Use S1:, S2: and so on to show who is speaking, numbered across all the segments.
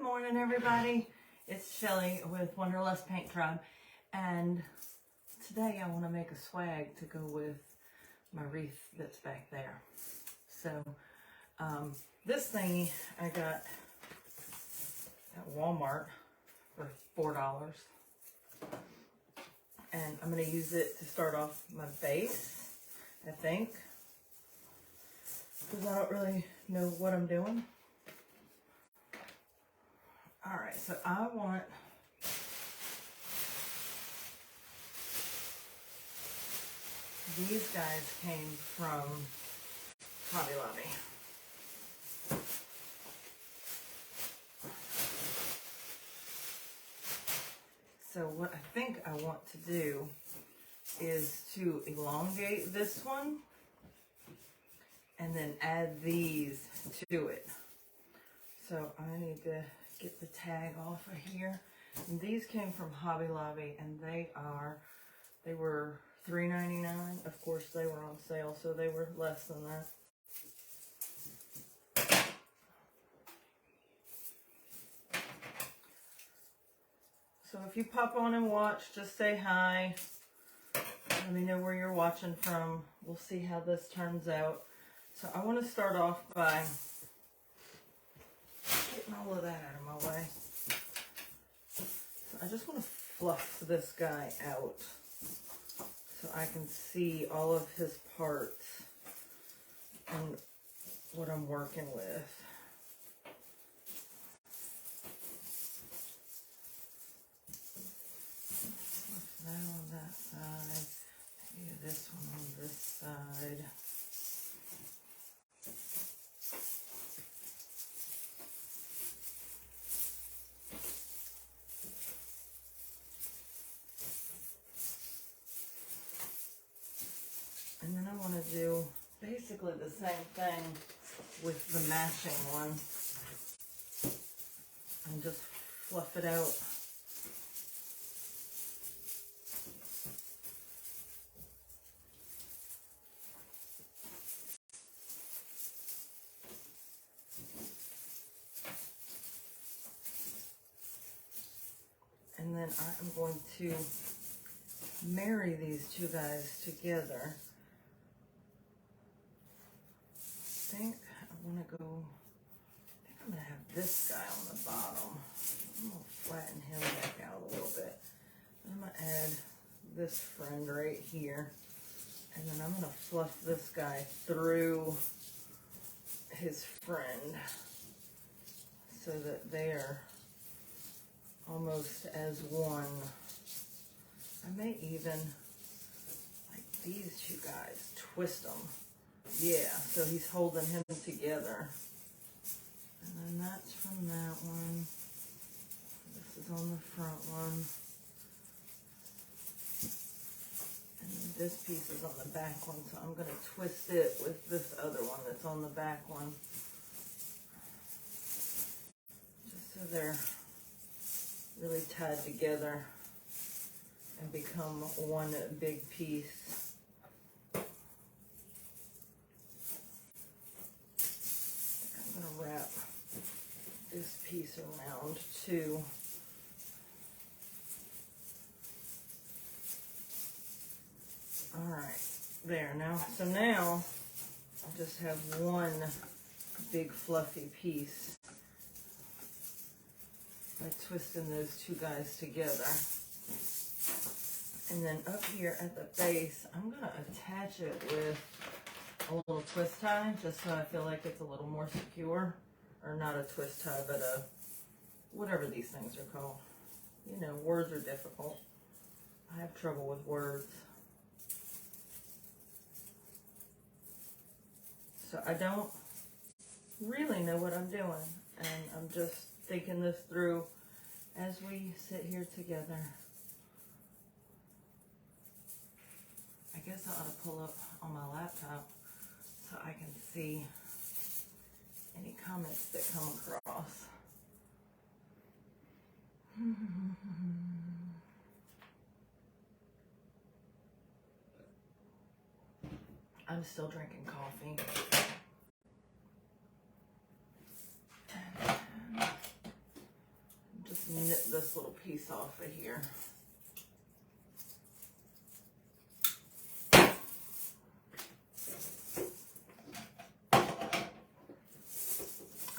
S1: morning, everybody. It's Shelley with Wanderlust Paint Tribe, and today I want to make a swag to go with my wreath that's back there. So this thingy I got at Walmart for $4, and I'm going to use it to start off my base, I think, because I don't really know what I'm doing. Alright, so I want these guys came from Hobby Lobby. So what I think I want to do is to elongate this one and then add these to it. So I need to get the tag off of here. And these came from Hobby Lobby, and they were $3.99. Of course, they were on sale, so they were less than that. So if you pop on and watch, just say hi. Let me know where you're watching from. We'll see how this turns out. So I want to start off by getting all of that out of my way. So I just want to fluff this guy out so I can see all of his parts and what I'm working with. Fluff that on that side, maybe this one on this side. And then I want to do basically the same thing with the matching one and just fluff it out. And then I'm going to marry these two guys together. I think I'm going to have this guy on the bottom. I'm going to flatten him back out a little bit. I'm going to add this friend right here. And then I'm going to fluff this guy through his friend so that they're almost as one. I may even, like these two guys, twist them. Yeah, so he's holding him together. And then that's from that one. This is on the front one. And then this piece is on the back one, so I'm going to twist it with this other one that's on the back one. Just so they're really tied together and become one big piece. Wrap this piece around too. Alright, there now. So now I just have one big fluffy piece by twisting those two guys together. And then up here at the base, I'm going to attach it with a little twist tie, just so I feel like it's a little more secure. Or not a twist tie, but a, whatever these things are called. You know, words are difficult. I have trouble with words. So I don't really know what I'm doing. And I'm just thinking this through as we sit here together. I guess I ought to pull up on my laptop so I can see any comments that come across. I'm still drinking coffee. nip this little piece off of here.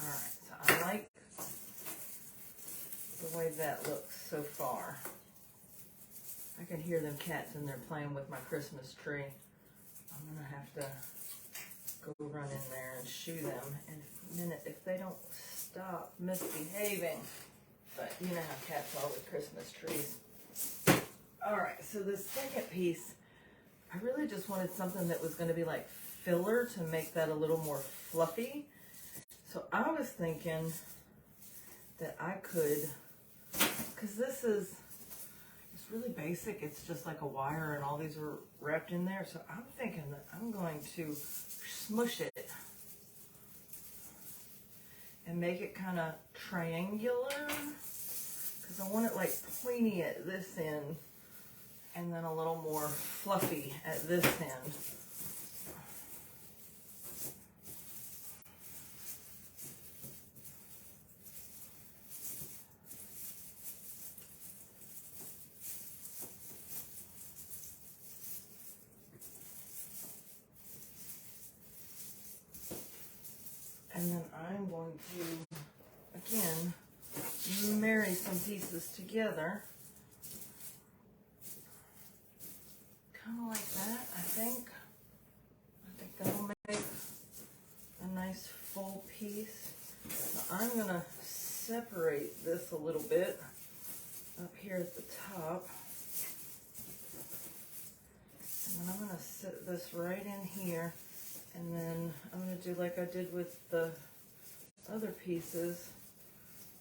S1: Alright, so I like the way that looks so far. I can hear them cats in there playing with my Christmas tree. I'm going to have to go run in there and shoo them in a minute if they don't stop misbehaving. But you know how cats are with Christmas trees. Alright, so the second piece, I really just wanted something that was going to be like filler to make that a little more fluffy. So I was thinking that I could, because this is, it's really basic, it's just like a wire and all these are wrapped in there. So I'm thinking that I'm going to smush it and make it kind of triangular, because I want it like pointy at this end and then a little more fluffy at this end. And then I'm going to, again, marry some pieces together. Kind of like that, I think. I think that'll make a nice full piece. Now I'm going to separate this a little bit up here at the top. And then I'm going to sit this right in here. And then I'm going to do like I did with the other pieces,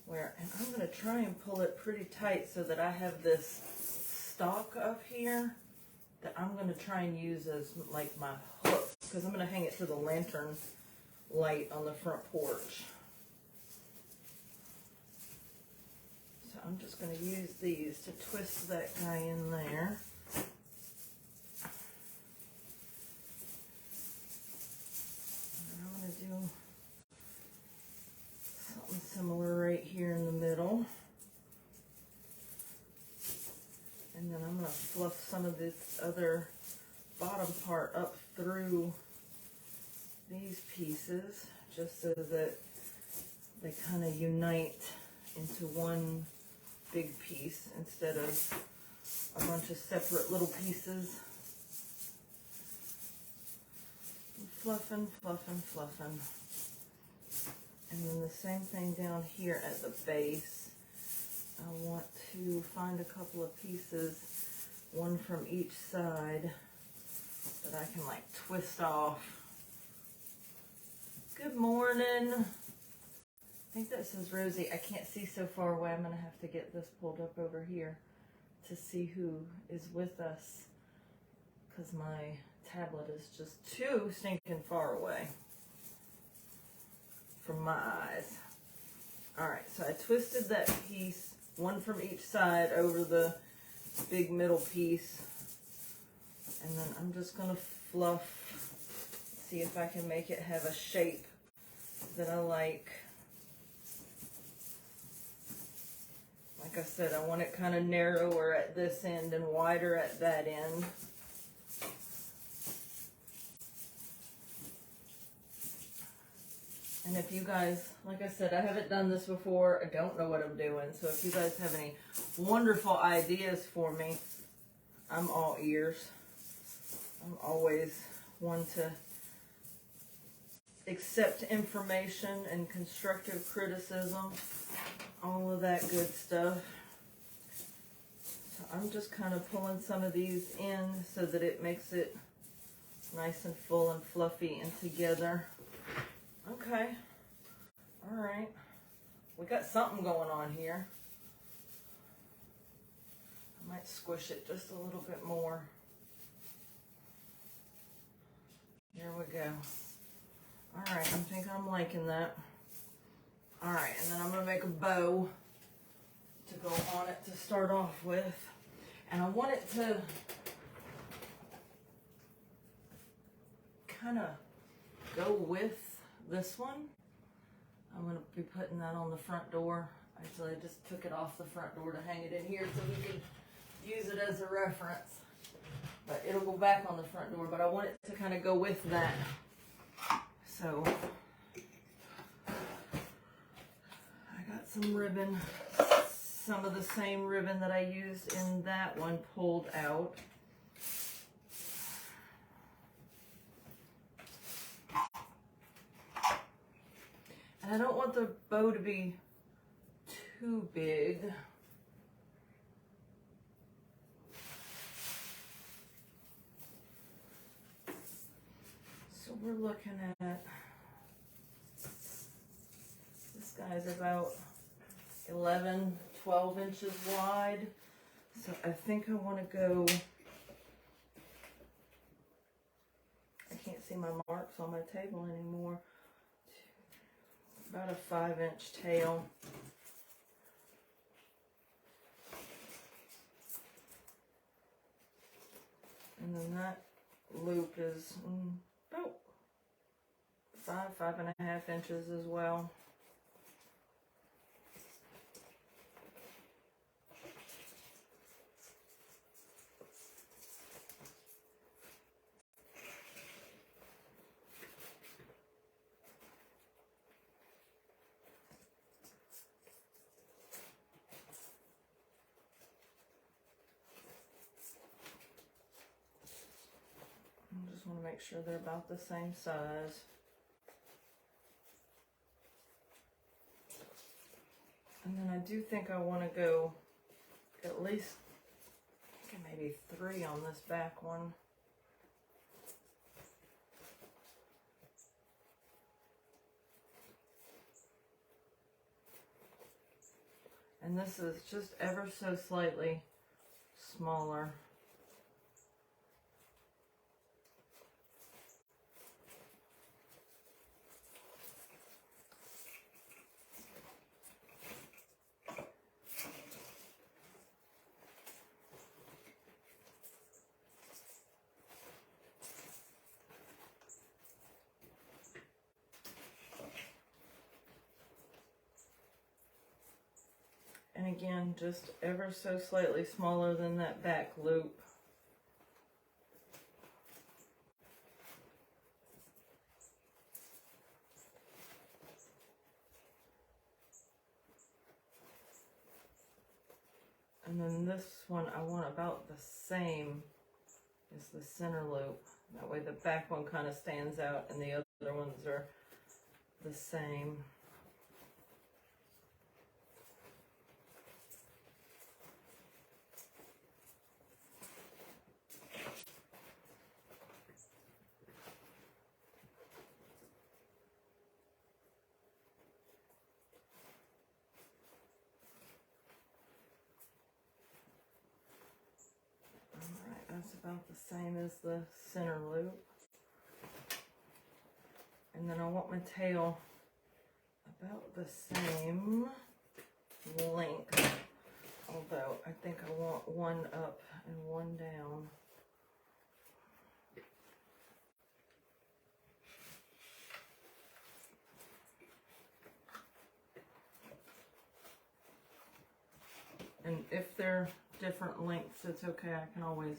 S1: and I'm going to try and pull it pretty tight so that I have this stalk up here that I'm going to try and use as like my hook, because I'm going to hang it to the lantern light on the front porch. So I'm just going to use these to twist that guy in there. Do something similar right here in the middle, and then I'm going to fluff some of this other bottom part up through these pieces just so that they kind of unite into one big piece instead of a bunch of separate little pieces. Fluffing, fluffing, fluffing. And then the same thing down here at the base. I want to find a couple of pieces, one from each side, that I can like twist off. Good morning. I think that says Rosie. I can't see so far away. I'm going to have to get this pulled up over here to see who is with us, because my tablet is just too stinking far away from my eyes. Alright, so I twisted that piece, one from each side, over the big middle piece. And then I'm just going to fluff, see if I can make it have a shape that I like. Like I said, I want it kind of narrower at this end and wider at that end. And if you guys, like I said, I haven't done this before, I don't know what I'm doing, so if you guys have any wonderful ideas for me, I'm all ears. I'm always one to accept information and constructive criticism, all of that good stuff. So I'm just kind of pulling some of these in so that it makes it nice and full and fluffy and together. Okay, all right, we got something going on here. I might squish it just a little bit more. Here we go. All right, I think I'm liking that. All right, and then I'm gonna make a bow to go on it to start off with. And I want it to kind of go with this one. I'm going to be putting that on the front door. Actually, I just took it off the front door to hang it in here so we can use it as a reference. But it'll go back on the front door, but I want it to kind of go with that. So I got some ribbon, some of the same ribbon that I used in that one pulled out. And I don't want the bow to be too big. So we're looking at, this guy's about 11, 12 inches wide. So I think I want to go, I can't see my marks on my table anymore, about a 5-inch tail. And then that loop is about 5.5 inches as well. I just want to make sure they're about the same size. And then I do think I want to go at least maybe 3 on this back one. And this is just ever so slightly smaller. And again, just ever so slightly smaller than that back loop. And then this one I want about the same as the center loop. That way the back one kind of stands out and the other ones are the same. That's about the same as the center loop. And then I want my tail about the same length. Although I think I want one up and one down. And if they're different lengths, it's okay. I can always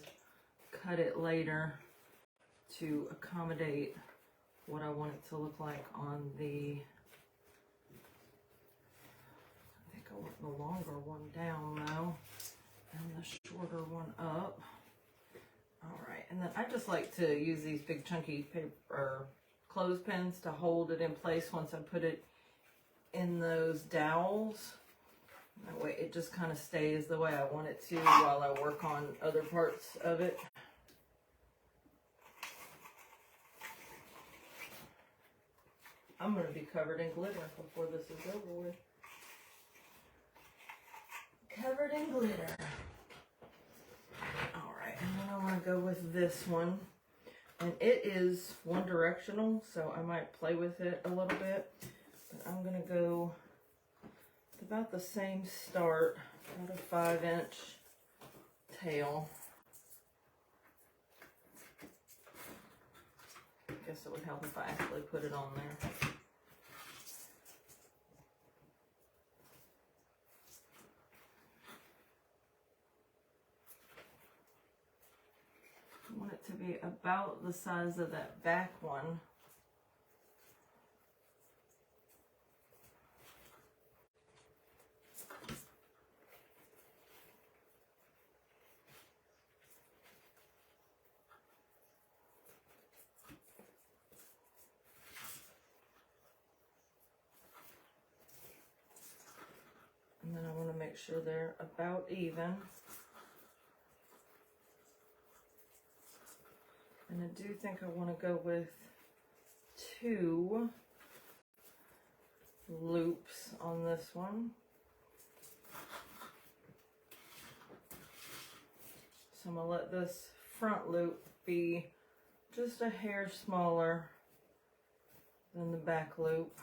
S1: cut it later to accommodate what I want it to look like on the, I think I want the longer one down though, and the shorter one up. Alright, and then I just like to use these big chunky paper or clothespins to hold it in place once I put it in those dowels. That way it just kind of stays the way I want it to while I work on other parts of it. I'm going to be covered in glitter before this is over with. Covered in glitter. Alright, and then I want to go with this one. And it is one directional, so I might play with it a little bit. But I'm going to go about the same start, about a 5-inch tail. I guess it would help if I actually put it on there. be about the size of that back one. And then I want to make sure they're about even. And I do think I want to go with 2 loops on this one. So I'm going to let this front loop be just a hair smaller than the back loop.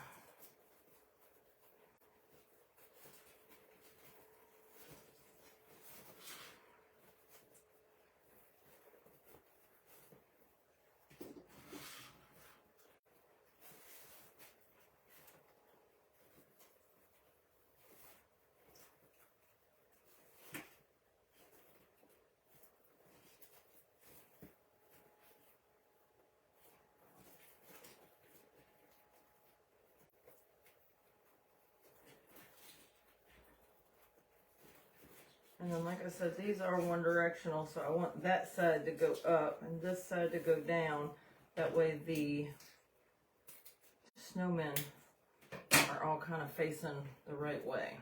S1: And then, like I said, these are one directional, so I want that side to go up and this side to go down. That way the snowmen are all kind of facing the right way.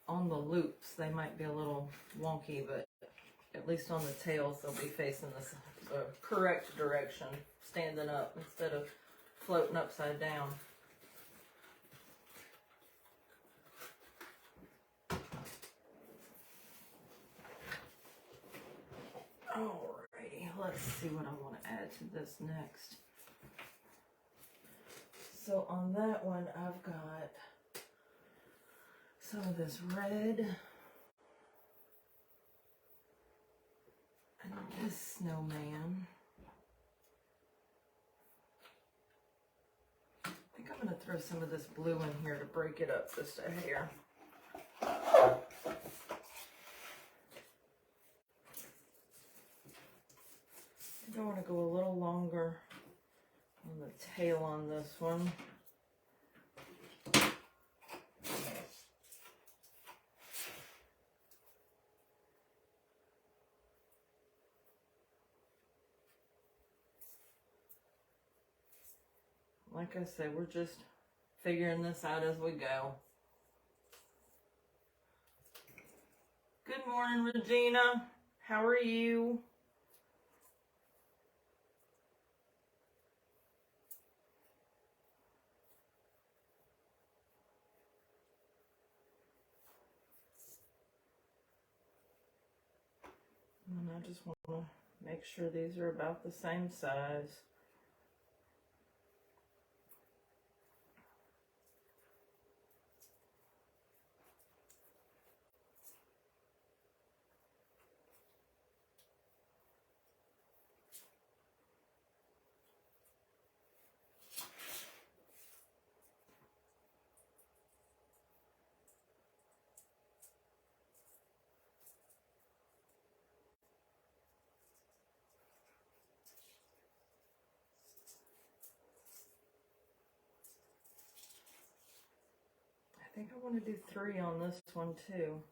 S1: On the loops, they might be a little wonky, but at least on the tails, they'll be facing the correct direction, standing up instead of floating upside down. Alrighty, let's see what I want to add to this next. So on that one, I've got some of this red and this snowman. I think I'm going to throw some of this blue in here to break it up just a hair. I think I want to go a little longer on the tail on this one. Like I said, we're just figuring this out as we go. Good morning, Regina. How are you? And I just want to make sure these are about the same size. I think I want to do 3 on this one too.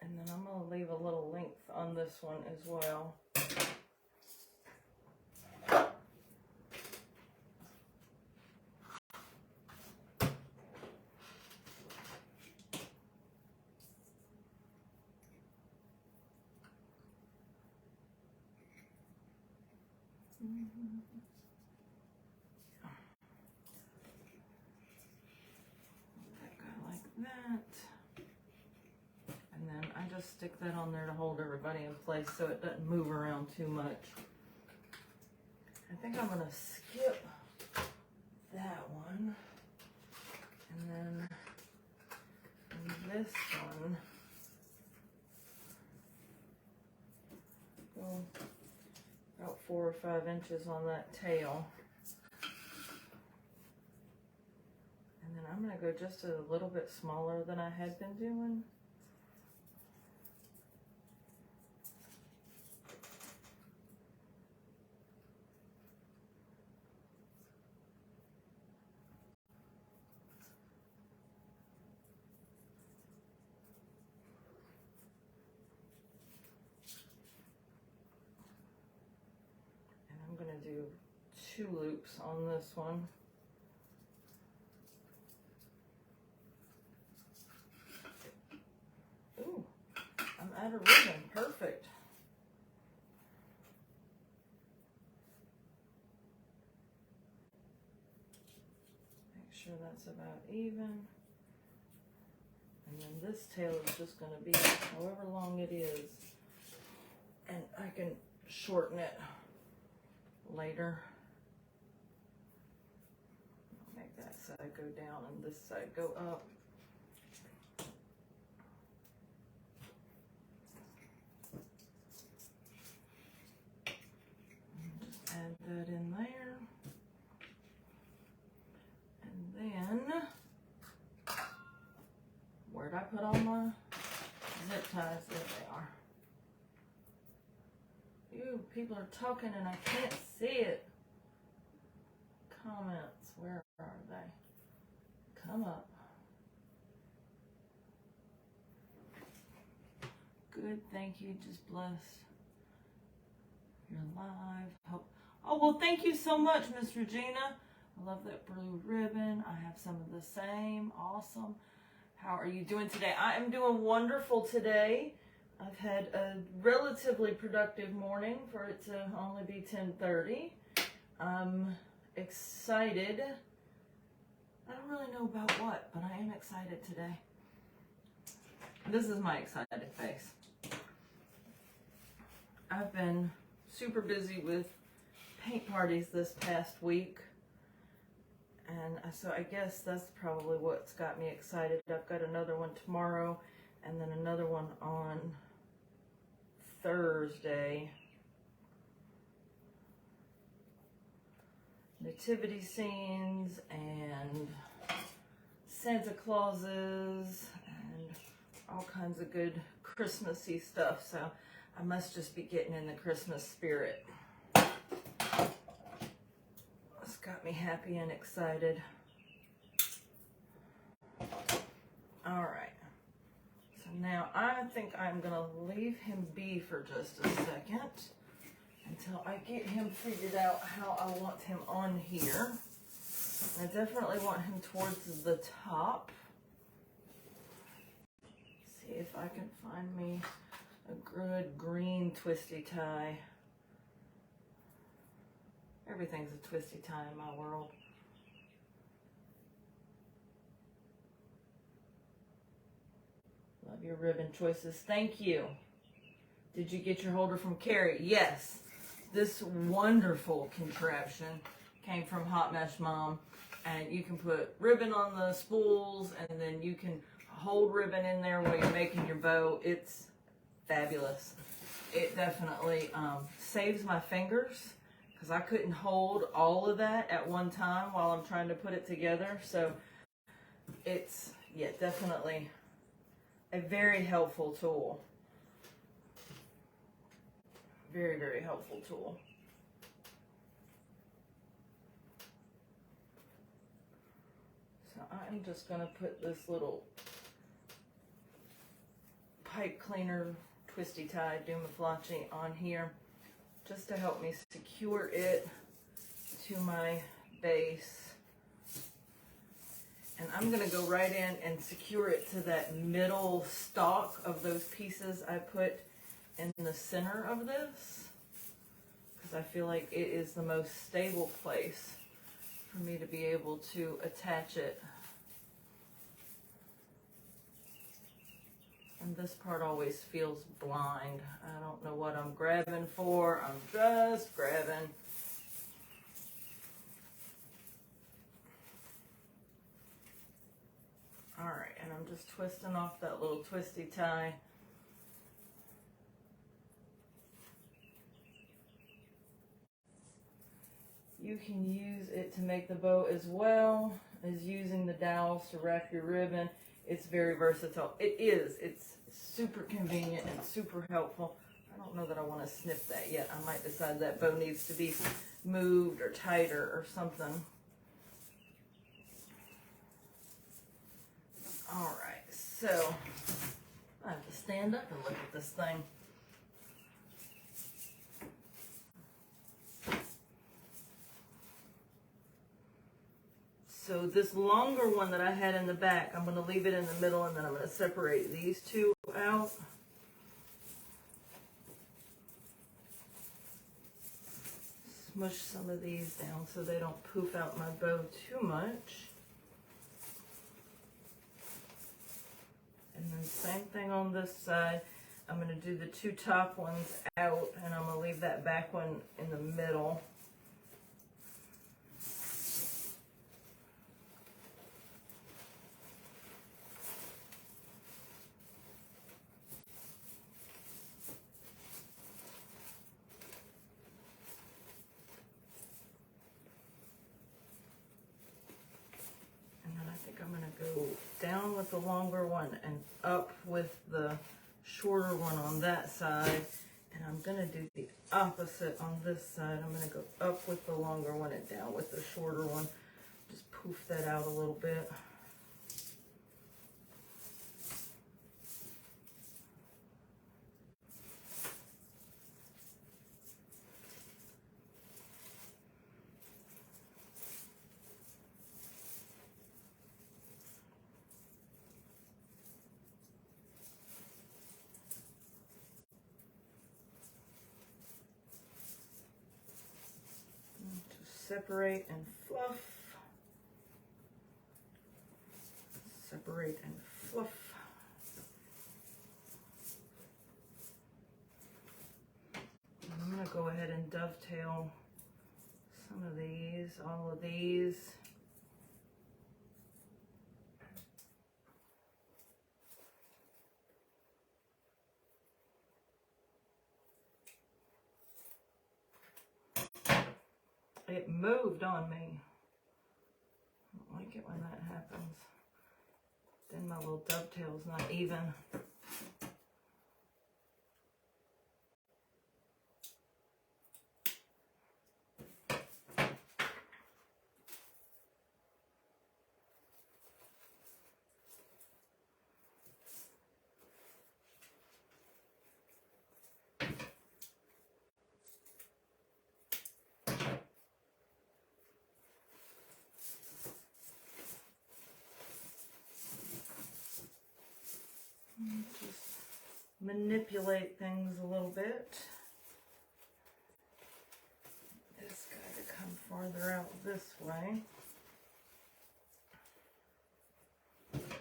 S1: And then I'm going to leave a little length on this one as well. That guy like that. And then I just stick that on there to hold everybody in place so it doesn't move around too much. I think I'm gonna skip that one. And then this one, go about 4 or 5 inches on that tail. And then I'm going to go just a little bit smaller than I had been doing. I'm going to do 2 loops on this one. Ooh, I'm out of ribbon. Perfect. Make sure that's about even. And then this tail is just going to be however long it is. And I can shorten it later. I'll make that side go down and this side go up. And just add that in there. And then, where'd I put all my zip ties? There they are. Ew, people are talking and I can't see it. Comments, where are they? Come up. Good, thank you, just blessed. You're live. Hope. Oh, well, thank you so much, Miss Regina. I love that blue ribbon. I have some of the same. Awesome. How are you doing today? I am doing wonderful today. I've had a relatively productive morning for it to only be 10:30. I'm excited. I don't really know about what, but I am excited today. This is my excited face. I've been super busy with paint parties this past week. And so I guess that's probably what's got me excited. I've got another one tomorrow and then another one on Thursday. Nativity scenes and Santa Clauses and all kinds of good Christmassy stuff. So I must just be getting in the Christmas spirit. It's got me happy and excited. All right. So now I think I'm going to leave him be for just a second until I get him figured out how I want him on here. I definitely want him towards the top. See if I can find me a good green twisty tie. Everything's a twisty tie in my world. Love your ribbon choices. Thank you. Did you get your holder from Carrie? Yes. This wonderful contraption came from Hot Mesh Mom. And you can put ribbon on the spools and then you can hold ribbon in there while you're making your bow. It's fabulous. It definitely saves my fingers because I couldn't hold all of that at one time while I'm trying to put it together. So it's, yeah, definitely a very helpful tool. Very, very helpful tool. So I'm just going to put this little pipe cleaner twisty tie Dumaflachi on here just to help me secure it to my base. And I'm going to go right in and secure it to that middle stalk of those pieces I put in the center of this, because I feel like it is the most stable place for me to be able to attach it. And this part always feels blind. I don't know what I'm grabbing for. I'm just grabbing. Just twisting off that little twisty tie. You can use it to make the bow as well as using the dowels to wrap your ribbon. It's very versatile. It is. It's super convenient and super helpful. I don't know that I want to snip that yet. I might decide that bow needs to be moved or tighter or something. All right, so I have to stand up and look at this thing. So this longer one that I had in the back, I'm going to leave it in the middle, and then I'm going to separate these two out. Smush some of these down so they don't poof out my bow too much. And then same thing on this side. I'm going to do the two top ones out, and I'm going to leave that back one in the middle. Down with the longer one and up with the shorter one on that side, and I'm going to do the opposite on this side. I'm going to go up with the longer one and down with the shorter one. Just poof that out a little bit. Separate and fluff. Separate and fluff. And I'm going to go ahead and dovetail some of these, all of these. It moved on me. I don't like it when that happens. Then my little dovetail's not even. Just manipulate things a little bit. This guy to come farther out this way. And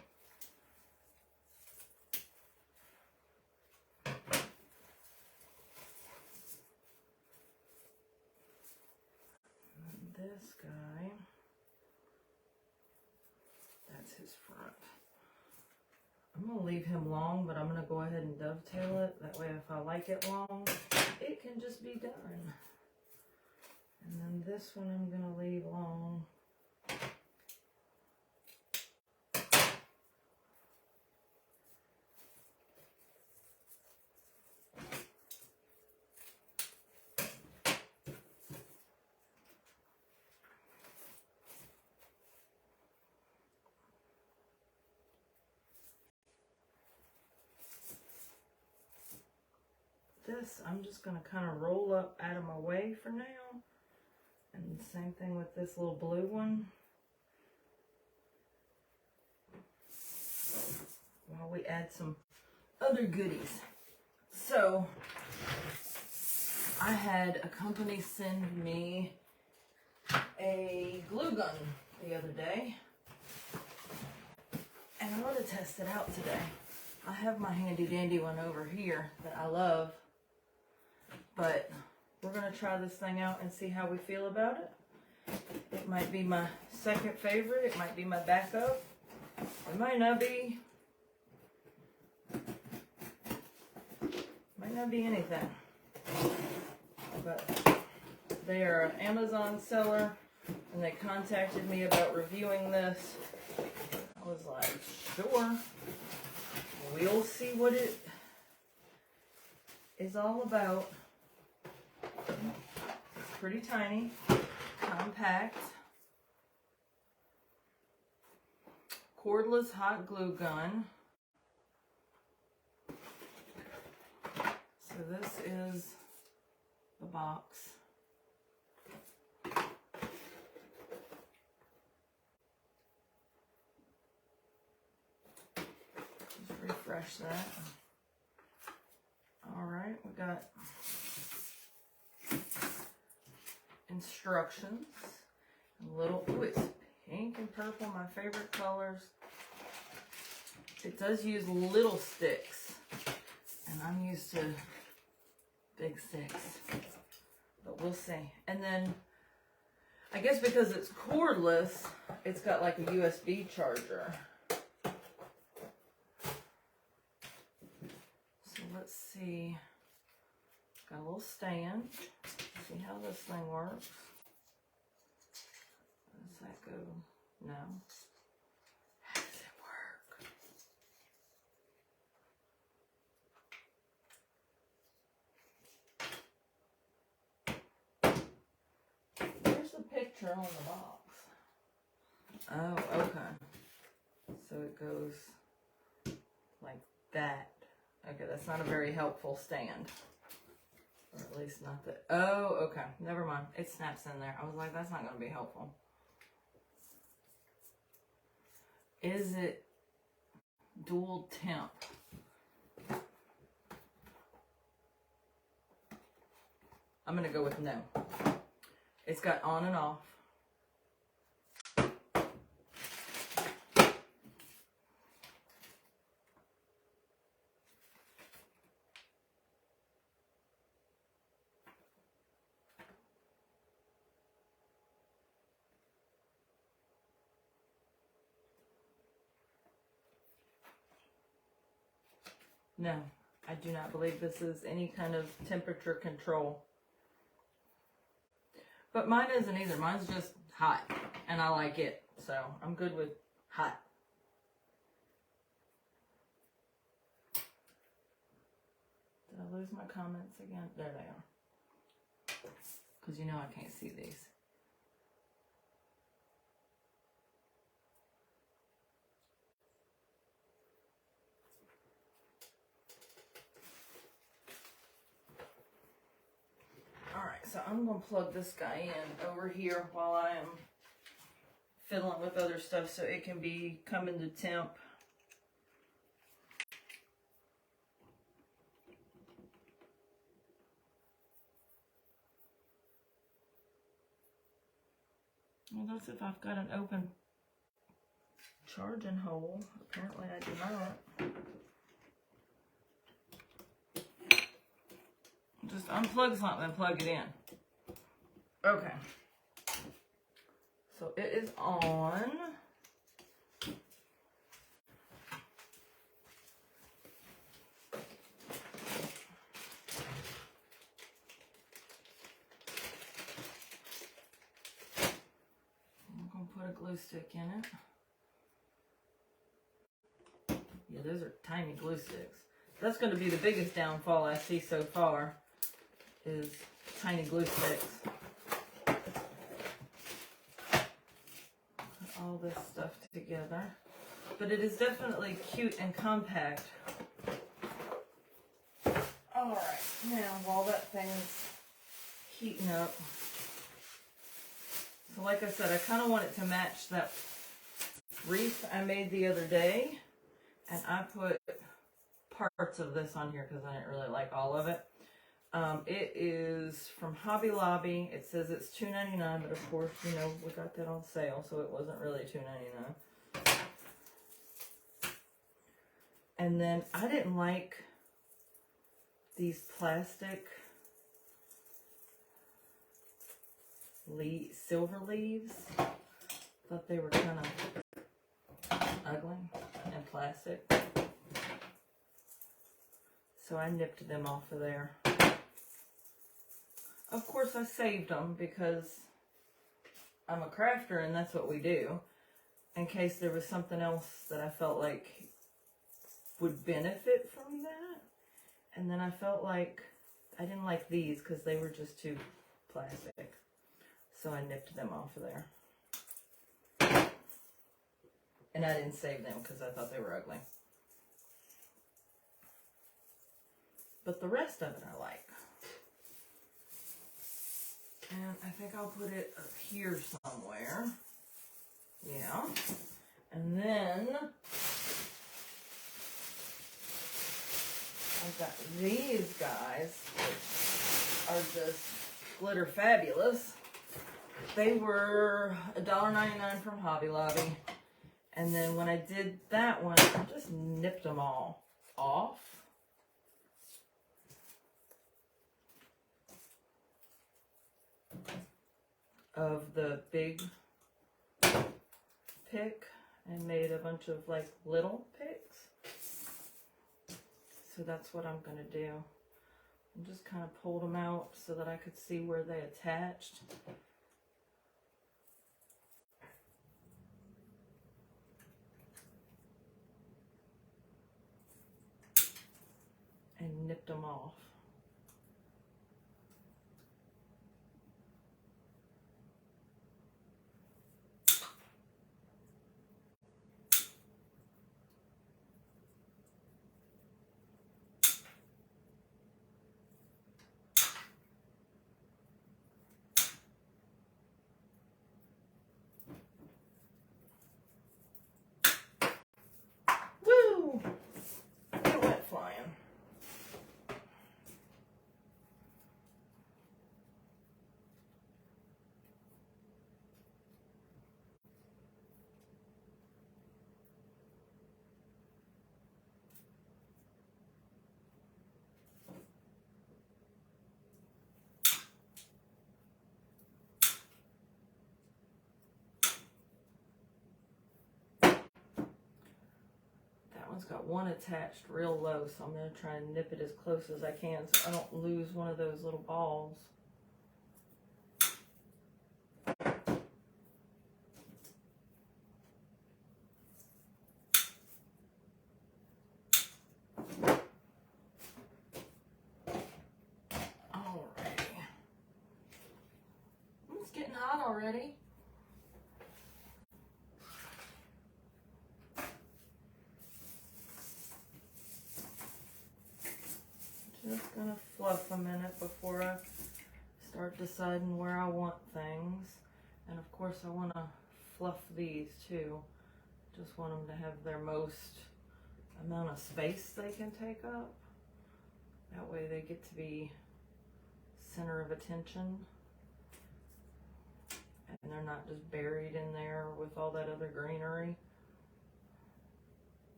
S1: this guy, that's his front. I'm going to leave him long, but I'm going to go ahead and dovetail it. That way, if I like it long, it can just be done. And then this one I'm going to leave long. This, I'm just going to kind of roll up out of my way for now. And same thing with this little blue one. While we add some other goodies. So, I had a company send me a glue gun the other day. And I'm going to test it out today. I have my handy dandy one over here that I love. But we're going to try this thing out and see how we feel about it. It might be my second favorite. It might be my backup. It might not be. gonna be anything. But they are an Amazon seller, and they contacted me about reviewing this. I was like, sure, we'll see what it is all about. It's pretty tiny, compact, cordless hot glue gun. So this is the box. Just refresh that. All right, we got instructions. A little, ooh, it's pink and purple, my favorite colors. It does use little sticks, and I'm used to big sticks, but we'll see. And then, I guess because it's cordless, it's got like a USB charger. So let's see. Got a little stand. See how this thing works. Does that go? No. How does it work? There's the picture on the box. Oh, okay. So it goes like that. Okay, that's not a very helpful stand. Or at least not that. Oh, okay. Never mind. It snaps in there. I was like, that's not going to be helpful. Is it dual temp? I'm going to go with no. It's got on and off. No, I do not believe this is any kind of temperature control. But mine isn't either. Mine's just hot, and I like it. So I'm good with hot. Did I lose my comments again? There they are. Because you know I can't see these. So I'm going to plug this guy in over here while I am fiddling with other stuff so it can be coming to temp. Well, that's if I've got an open charging hole. Apparently I do not. Just unplug something and plug it in. Okay. So it is on. I'm going to put a glue stick in it. Yeah, those are tiny glue sticks. That's going to be the biggest downfall I see so far, is tiny glue sticks. Put all this stuff together. But it is definitely cute and compact. Alright, now while that thing's heating up, so like I said, I kind of want it to match that wreath I made the other day. And I put parts of this on here because I didn't really like all of it. It is from Hobby Lobby. It says it's $2.99, but of course, you know, we got that on sale, so it wasn't really $2.99. And then I didn't like these plastic silver leaves. Thought they were kind of ugly and plastic. So I nipped them off of there. Of course I saved them because I'm a crafter and that's what we do. In case there was something else that I felt like would benefit from that. And then I felt like I didn't like these because they were just too plastic. So I nipped them off of there. And I didn't save them because I thought they were ugly. But the rest of it I like. And I think I'll put it up here somewhere. Yeah. And then I've got these guys, which are just glitter fabulous. They were $1.99 from Hobby Lobby. And then when I did that one, I just nipped them all off. Of the big pick and made a bunch of like little picks. So that's what I'm going to do. And just kind of pulled them out so that I could see where they attached. And nipped them off. Woo! It went flying. One's got one attached real low, so I'm going to try and nip it as close as I can so I don't lose one of those little balls. Alrighty. It's getting hot already. Just gonna fluff a minute before I start deciding where I want things. And of course I want to fluff these too. Just want them to have their most amount of space they can take up. That way they get to be center of attention. And they're not just buried in there with all that other greenery.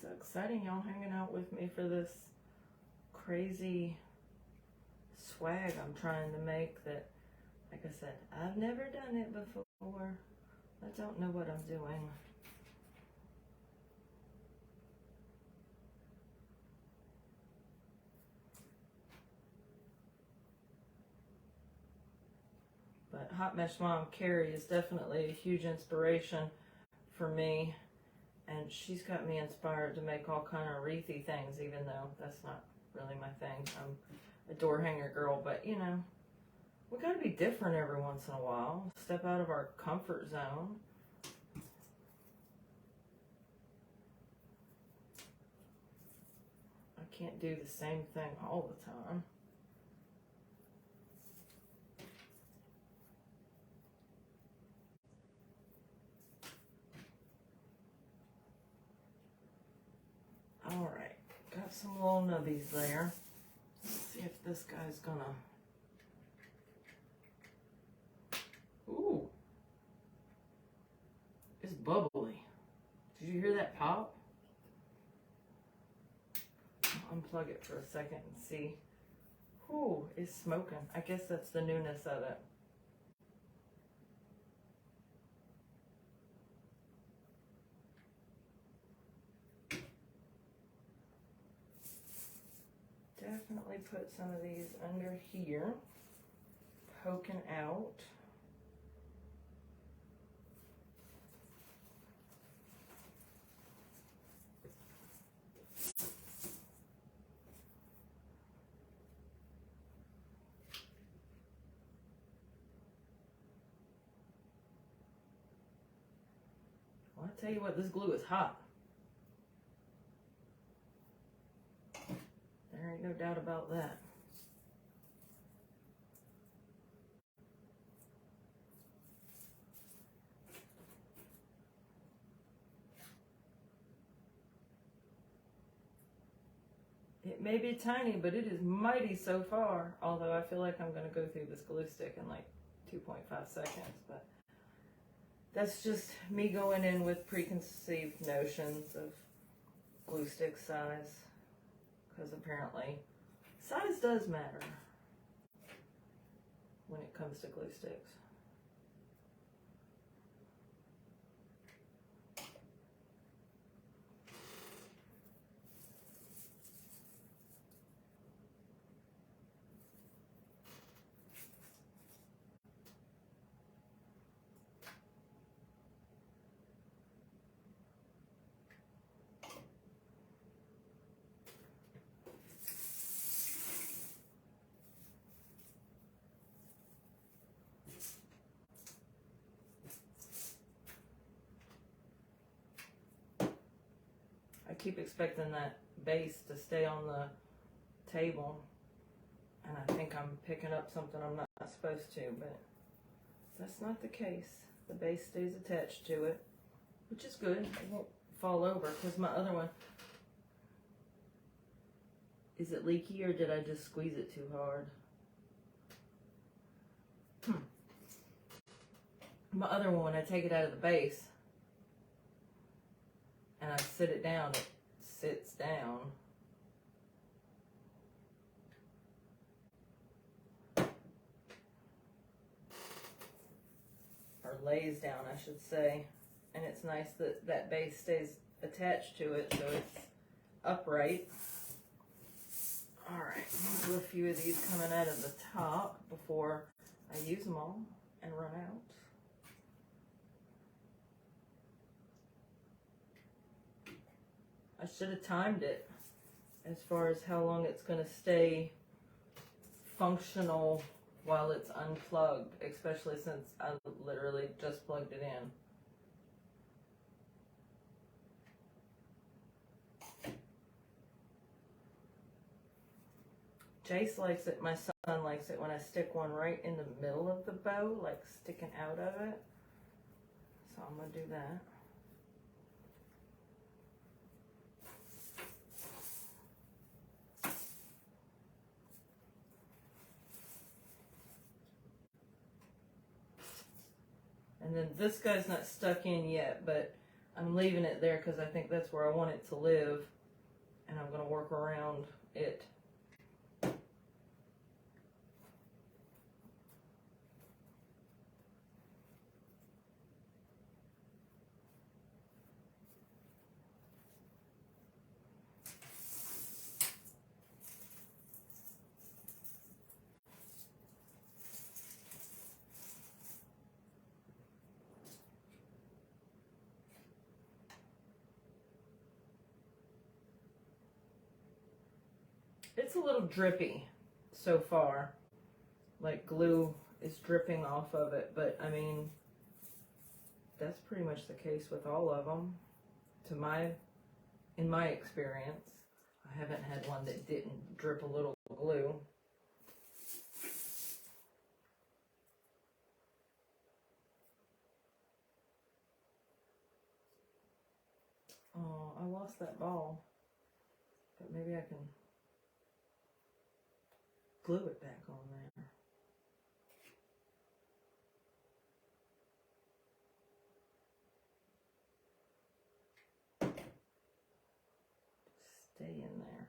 S1: So exciting, y'all hanging out with me for this crazy swag I'm trying to make that, like I said, I've never done it before. I don't know what I'm doing. But Hot Mesh Mom Carrie is definitely a huge inspiration for me. And she's got me inspired to make all kind of wreathy things, even though that's not really my thing. I'm a door hanger girl, but you know, we gotta be different every once in a while. Step out of our comfort zone. I can't do the same thing all the time. Alright, got some little nubbies there. Let's see if this guy's gonna... Ooh! It's bubbly. Did you hear that pop? I'll unplug it for a second and see. Ooh, it's smoking. I guess that's the newness of it. Definitely put some of these under here, poking out. Well, I tell you what, this glue is hot. There ain't no doubt about that. It may be tiny, but it is mighty so far. Although I feel like I'm going to go through this glue stick in like 2.5 seconds. But that's just me going in with preconceived notions of glue stick size. Because apparently size does matter when it comes to glue sticks. I keep expecting that base to stay on the table, and I think I'm picking up something I'm not supposed to, but that's not the case. The base stays attached to it, which is good. It won't fall over, because my other one, is it leaky or did I just squeeze it too hard? My other one, when I take it out of the base and I sit it down, it sits down. Or lays down, I should say. And it's nice that that base stays attached to it so it's upright. Alright, I'll do a few of these coming out of the top before I use them all and run out. I should have timed it as far as how long it's going to stay functional while it's unplugged, especially since I literally just plugged it in. Jace likes it, my son likes it when I stick one right in the middle of the bow, like sticking out of it. So I'm going to do that. And then this guy's not stuck in yet, but I'm leaving it there because I think that's where I want it to live. And I'm going to work around it. It's a little drippy so far, like glue is dripping off of it, but I mean, that's pretty much the case with all of them, in my experience. I haven't had one that didn't drip a little glue. Oh, I lost that ball, but maybe I can glue it back on there. Stay in there.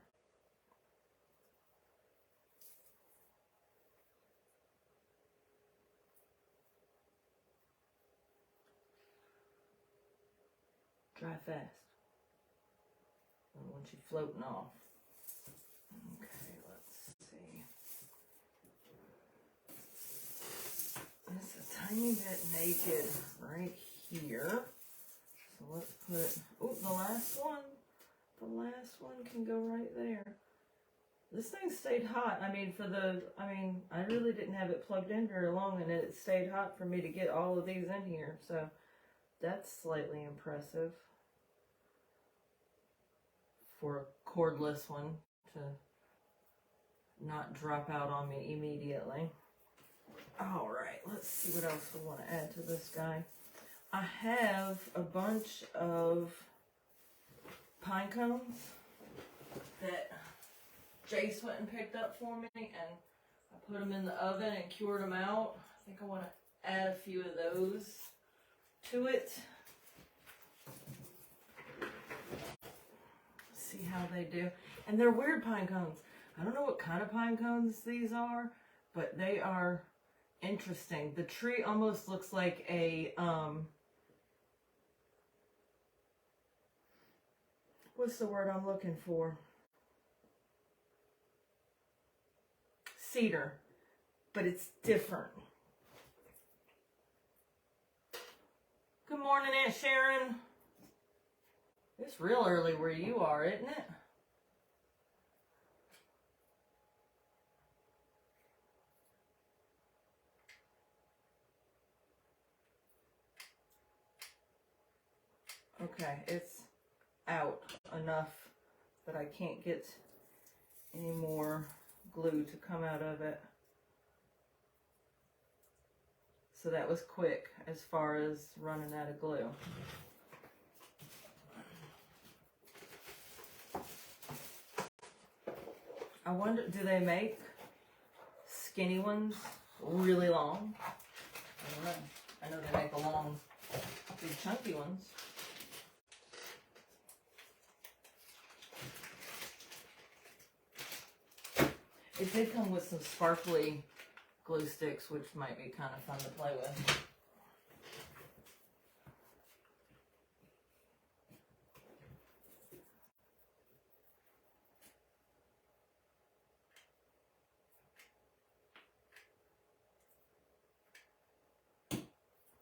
S1: Dry fast. I don't want you floating off. Okay, let's see. It's a tiny bit naked right here. So let's put, oh, the last one. The last one can go right there. This thing stayed hot. I mean, I really didn't have it plugged in very long, and it stayed hot for me to get all of these in here. So that's slightly impressive for a cordless one to not drop out on me immediately. All right, let's see what else we want to add to this guy. I have a bunch of pine cones that Jace went and picked up for me, and I put them in the oven and cured them out. I think I want to add a few of those to it. See how they do. And they're weird pine cones. I don't know what kind of pine cones these are, but they are interesting. The tree almost looks like a, what's the word I'm looking for? Cedar, but it's different. Good morning, Aunt Sharon. It's real early where you are, isn't it? Okay, it's out enough that I can't get any more glue to come out of it. So that was quick as far as running out of glue. I wonder, do they make skinny ones really long? I don't know. I know they make the long, big chunky ones. It did come with some sparkly glue sticks, which might be kind of fun to play with.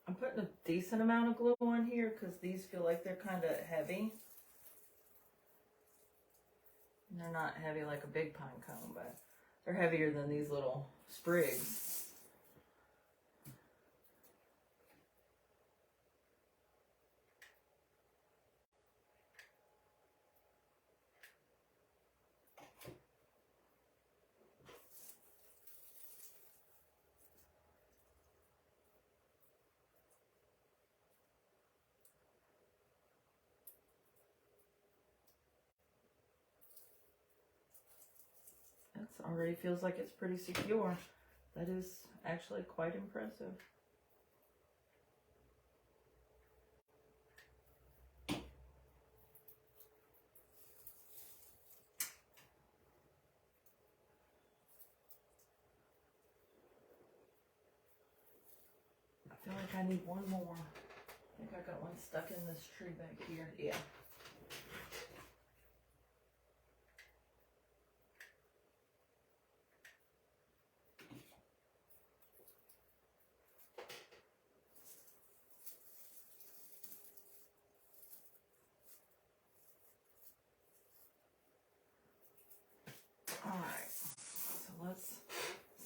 S1: I'm putting a decent amount of glue on here because these feel like they're kind of heavy. And they're not heavy like a big pine cone, but they're heavier than these little sprigs. That already feels like it's pretty secure. That is actually quite impressive. I feel like I need one more. I think I got one stuck in this tree back here. Yeah. Alright, so let's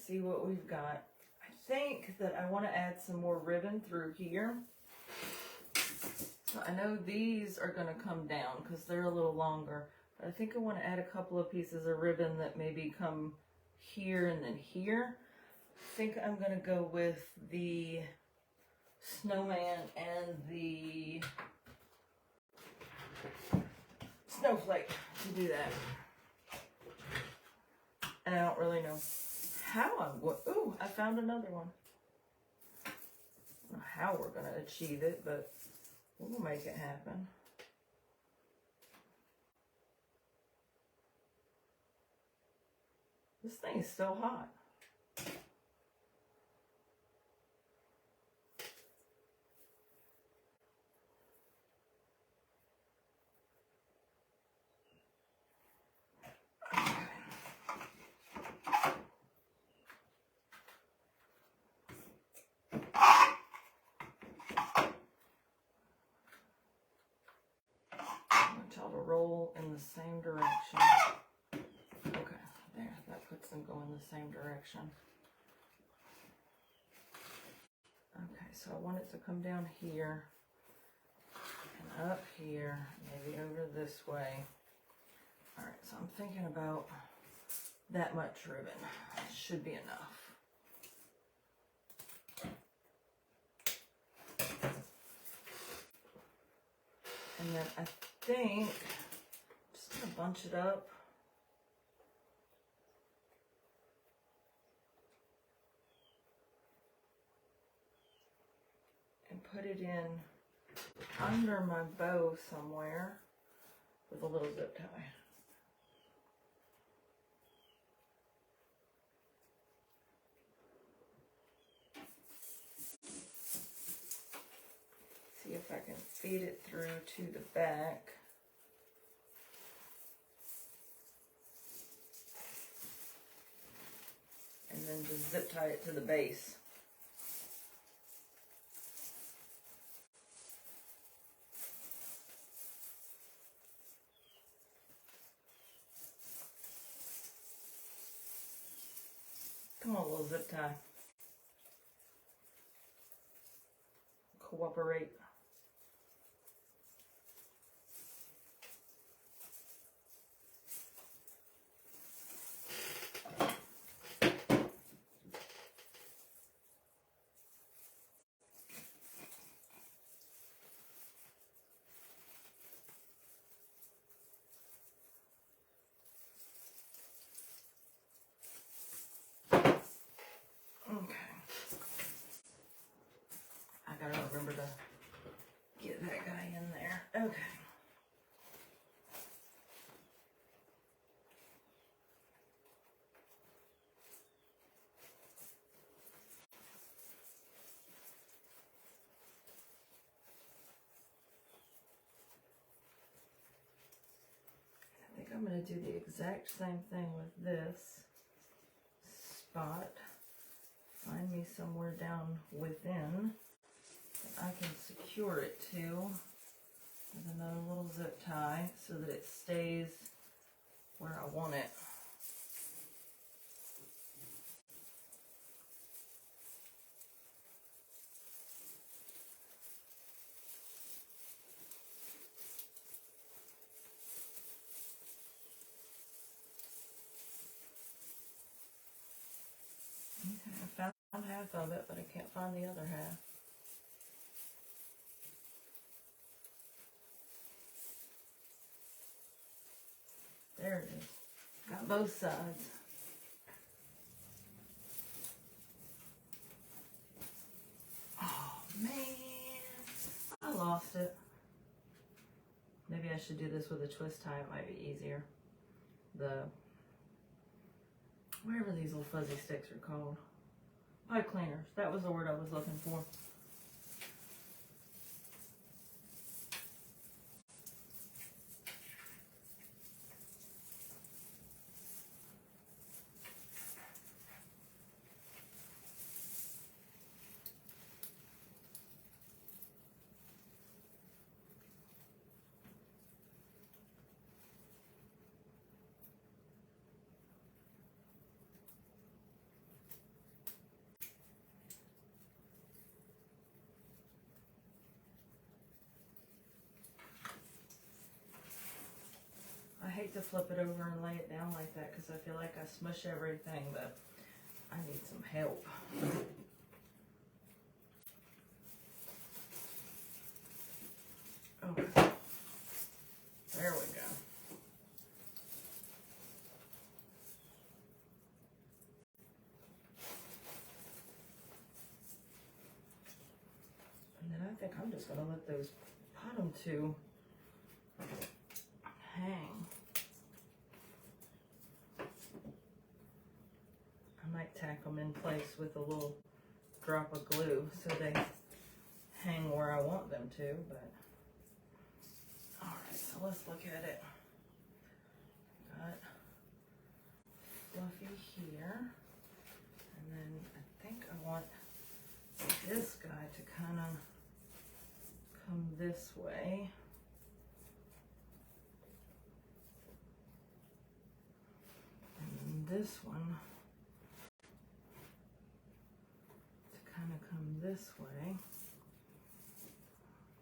S1: see what we've got. I think that I want to add some more ribbon through here. So I know these are going to come down because they're a little longer. But I think I want to add a couple of pieces of ribbon that maybe come here and then here. I think I'm going to go with the snowman and the snowflake to do that. And I don't really know how ooh, I found another one. I don't know how we're going to achieve it, but we'll make it happen. This thing is still hot. and go in the same direction. Okay, so I want it to come down here and up here, maybe over this way. All right, so I'm thinking about that much ribbon. Should be enough. And then I think I'm just gonna bunch it up. And put it in under my bow somewhere with a little zip tie. See if I can feed it through to the back. And then just zip tie it to the base. Come on, little zip tie. Cooperate. I gotta remember to get that guy in there. Okay. I think I'm gonna do the exact same thing with this spot. Find me somewhere down within that I can secure it to with another little zip tie so that it stays where I want it. Okay, I found half of it, but I can't find the other half. There it is. Got both sides. Oh man, I lost it. Maybe I should do this with a twist tie. It might be easier. Whatever these little fuzzy sticks are called. Pipe cleaners. That was the word I was looking for. I hate to flip it over and lay it down like that because I feel like I smush everything, but I need some help. Okay. There we go. And then I think I'm just going to let those bottom two hang. I might tack them in place with a little drop of glue so they hang where I want them to, but alright, so let's look at it. Got Fluffy here, and then I think I want this guy to kind of come this way. And this one to kind of come this way.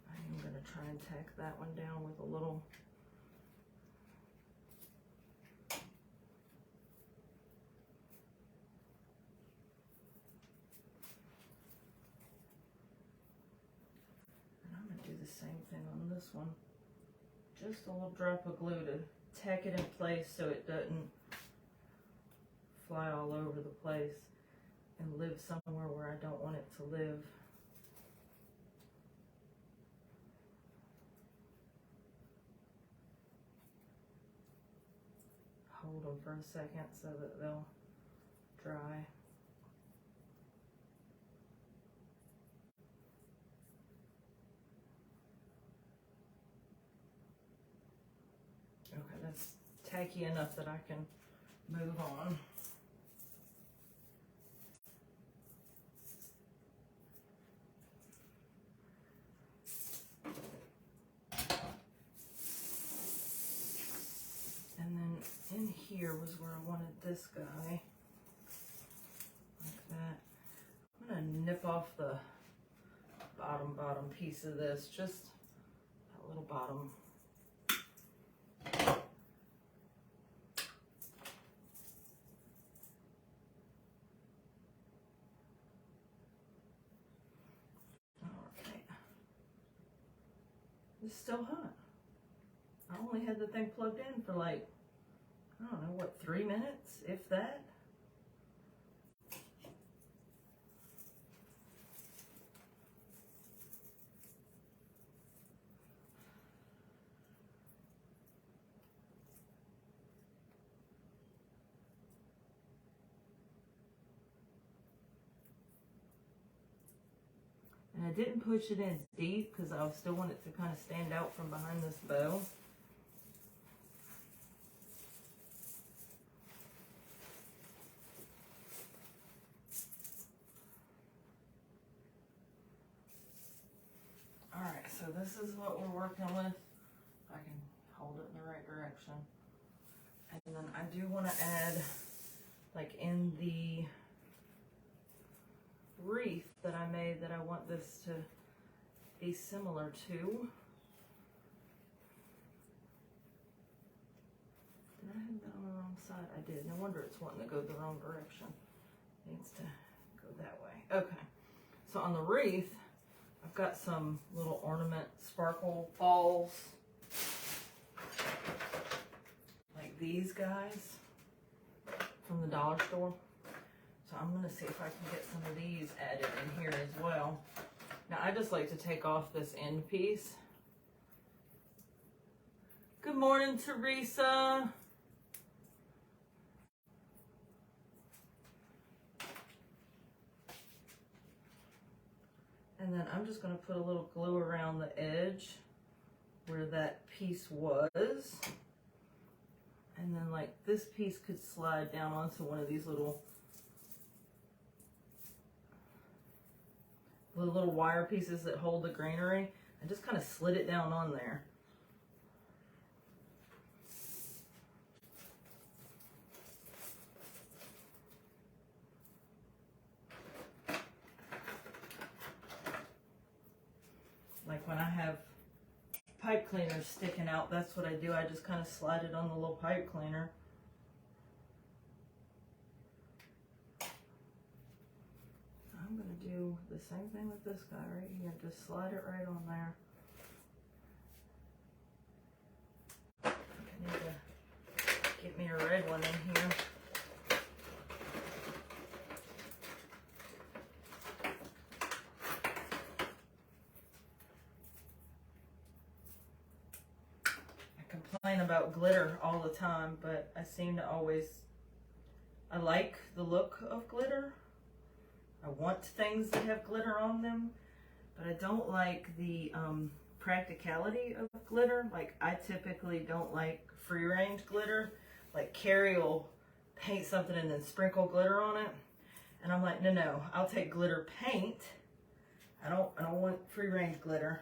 S1: I'm going to try and tack that one down with a little the same thing on this one. Just a little drop of glue to tack it in place so it doesn't fly all over the place and live somewhere where I don't want it to live. Hold them for a second so that they'll dry. Okay, that's tacky enough that I can move on. And then in here was where I wanted this guy, like that. I'm gonna nip off the bottom piece of this, just that little bottom. It's still hot. I only had the thing plugged in for like, I don't know, what, 3 minutes, if that? And I didn't push it in deep because I still want it to kind of stand out from behind this bow. Alright, so this is what we're working with. I can hold it in the right direction. And then I do want to add, like in the wreath that I made, that I want this to be similar to. Did I have that on the wrong side? I did. No wonder it's wanting to go the wrong direction. It needs to go that way. Okay. So on the wreath, I've got some little ornament sparkle balls. Like these guys from the dollar store. So I'm going to see if I can get some of these added in here as well. Now I just like to take off this end piece. Good morning, Teresa. And then I'm just going to put a little glue around the edge where that piece was. And then like this piece could slide down onto one of these little wire pieces that hold the greenery. I just kind of slid it down on there. Like when I have pipe cleaners sticking out, that's what I do. I just kind of slide it on the little pipe cleaner. I'm going to do the same thing with this guy right here. Just slide it right on there. I need to get me a red one in here. Complain about glitter all the time, but I seem to always, I like the look of glitter. I want things that have glitter on them, but I don't like the practicality of glitter. Like I typically don't like free range glitter. Like Carrie will paint something and then sprinkle glitter on it, and I'm like, no, I'll take glitter paint. I don't want free range glitter.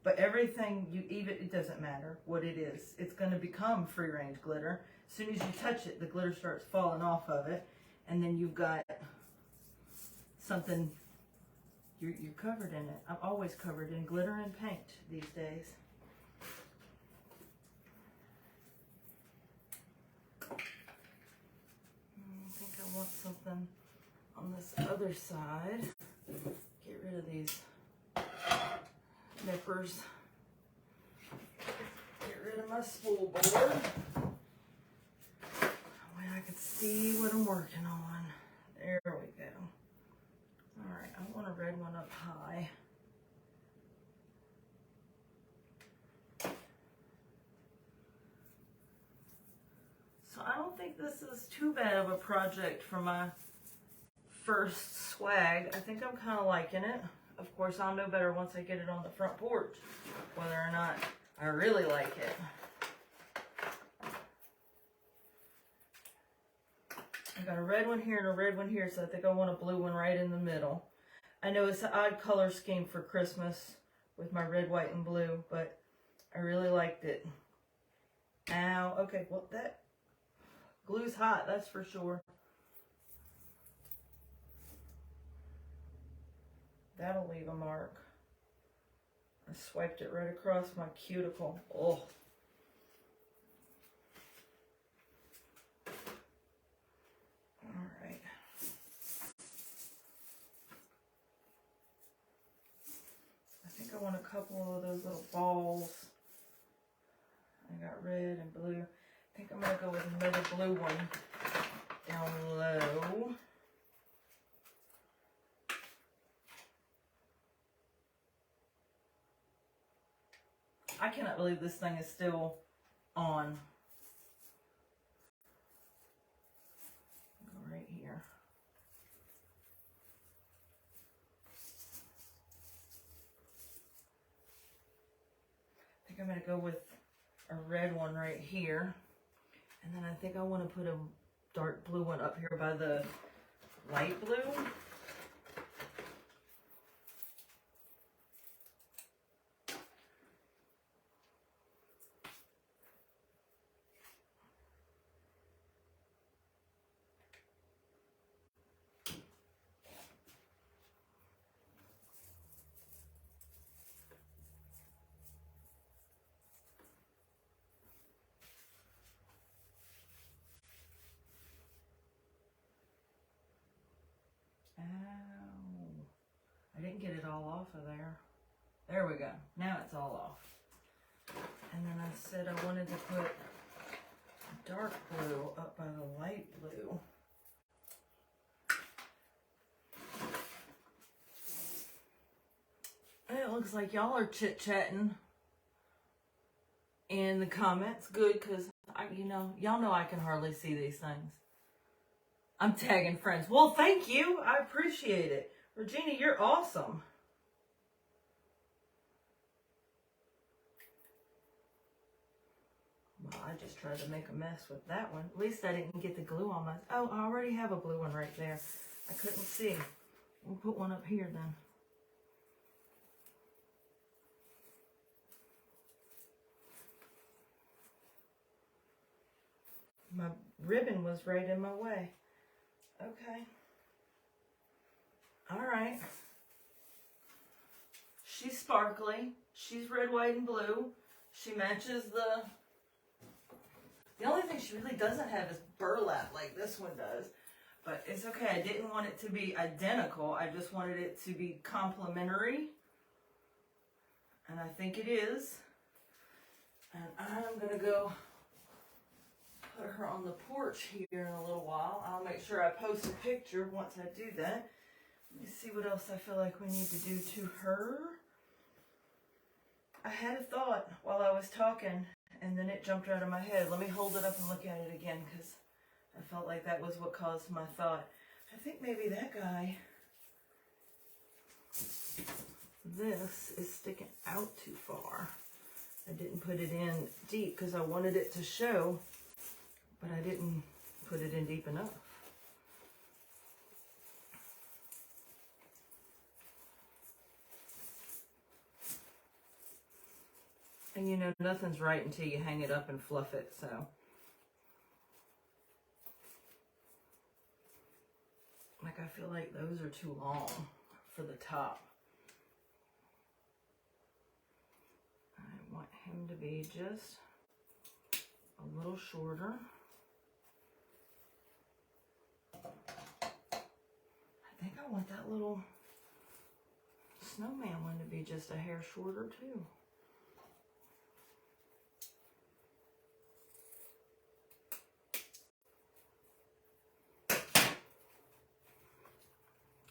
S1: But everything it doesn't matter what it is. It's going to become free range glitter. As soon as you touch it, the glitter starts falling off of it. And then you've got something, you're covered in it. I'm always covered in glitter and paint these days. I think I want something on this other side. Get rid of these nippers. Get rid of my spool board. That way I can see what I'm working on. There we go. Alright, I want a red one up high. So I don't think this is too bad of a project for my first swag. I think I'm kind of liking it. Of course, I'll know better once I get it on the front porch, whether or not I really like it. I got a red one here and a red one here, so I think I want a blue one right in the middle. I know it's an odd color scheme for Christmas with my red, white, and blue, but I really liked it. Ow, okay, well that glue's hot, that's for sure. That'll leave a mark. I swiped it right across my cuticle. Oh. Alright. I think I want a couple of those little balls. I got red and blue. I think I'm going to go with another blue one down low. I cannot believe this thing is still on. Go right here. I think I'm going to go with a red one right here. And then I think I want to put a dark blue one up here by the light blue. I didn't get it all off of there. There we go. Now it's all off. And then I said I wanted to put dark blue up by the light blue. And it looks like y'all are chit-chatting in the comments. Good, because y'all know I can hardly see these things. I'm tagging friends. Well, thank you. I appreciate it. Regina, you're awesome. Well, I just tried to make a mess with that one. At least I didn't get the glue on my... Oh, I already have a blue one right there. I couldn't see. We'll put one up here then. My ribbon was right in my way. Okay. All right. She's sparkly. She's red, white, and blue. She matches the... The only thing she really doesn't have is burlap like this one does. But it's okay. I didn't want it to be identical. I just wanted it to be complementary. And I think it is. And I'm going to go put her on the porch here in a little while. I'll make sure I post a picture once I do that. Let me see what else I feel like we need to do to her. I had a thought while I was talking, and then it jumped out of my head. Let me hold it up and look at it again, because I felt like that was what caused my thought. I think maybe that guy, this is sticking out too far. I didn't put it in deep because I wanted it to show, but I didn't put it in deep enough. And you know, nothing's right until you hang it up and fluff it, so. Like, I feel like those are too long for the top. I want him to be just a little shorter. I think I want that little snowman one to be just a hair shorter too.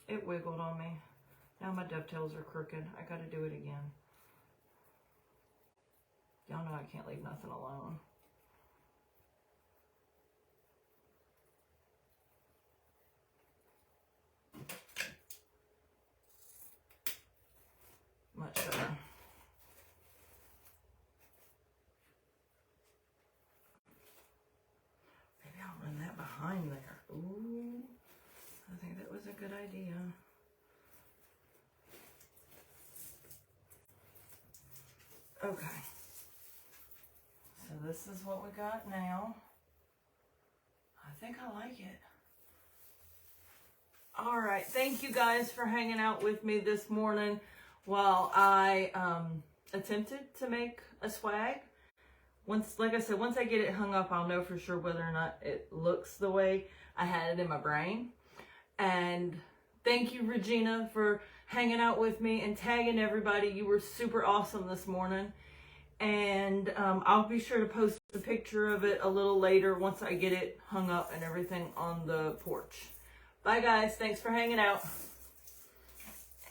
S1: It wiggled on me. Now my dovetails are crooked. I gotta do it again. Y'all know I can't leave nothing alone. Much better. Maybe I'll run that behind there. Ooh, I think that was a good idea. Okay. So this is what we got now. I think I like it. All right. Thank you guys for hanging out with me this morning while I attempted to make a swag. Like I said, once I get it hung up, I'll know for sure whether or not it looks the way I had it in my brain. And thank you, Regina, for hanging out with me and tagging everybody. You were super awesome this morning. And I'll be sure to post a picture of it a little later once I get it hung up and everything on the porch. Bye, guys. Thanks for hanging out.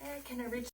S1: And can I reach